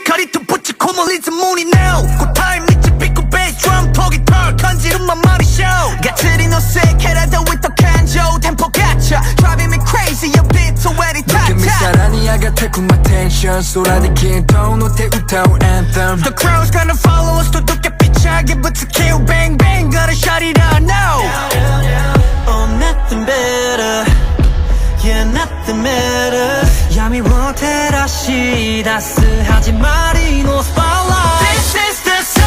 光とぶち込むリズムに Now 答え導くベースドラム研ぎ取る感じるままにショーがっつりのせいけれど with the 感情テンポガッチャ Driving me crazy your beats already touch Look at me さらに上がってく my tension 空で均等の手歌う anthem The crowd's gonna follow us 届けピッチャーげぶつけよ Bang bang gotta shut it down now Oh nothing better Yeah nothing matters 闇を照らし出す始まりのスポットライト This is the sound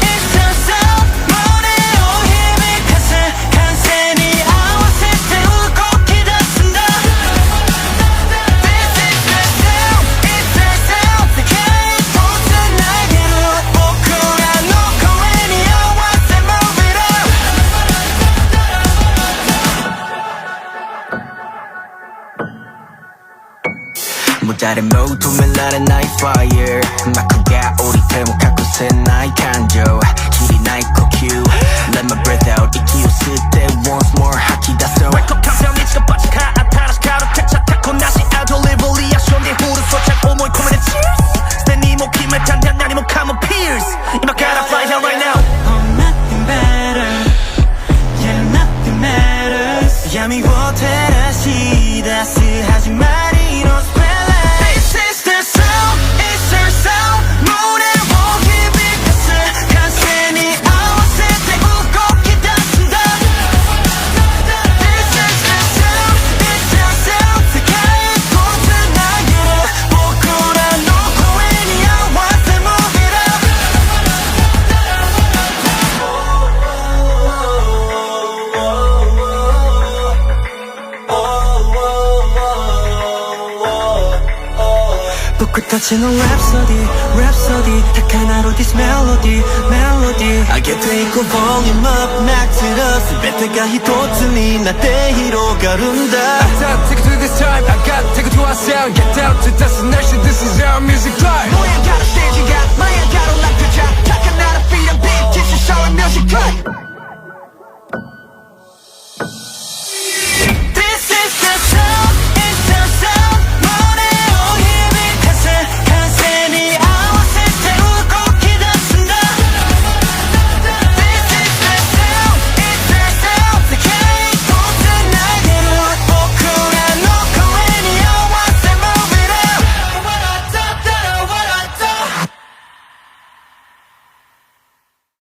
It's the sound 胸を響かせ歓声に合わせて動き出すんだ This is the sound It's the sound 世界とつなげる僕らの声に合わせ Move it upもう誰も止められない Fire 幕が降りても隠せない感情切りない呼吸 Let my breath out 息を吸って Once more 吐き出そう Wake up 風を道がバチか新しく歩けちゃったこなしアウトレボリアションでフル装着思い込めて Cheers すでにもう決めたんだ何もかも Pierce 今から Fly down right now Oh nothing better Yeah nothing matters 闇を照らし出す始まりのスペThis is the sound, it's our sound 胸を響かす歓声に合わせて動き出すんだ This is the sound, it's our sound 世界とつなげる僕らの声に合わせ Move it up僕たちの Rhapsody Rhapsody 高鳴る This melody Melody 上げていく Volume up Max it up 全てが一つになって広がるんだ I gotta take it to this time I gotta take it to our sound Get down to destination This is our music life 燃え上がるステージが舞い上がる like a jar 高鳴る beat and beat 実写ショー music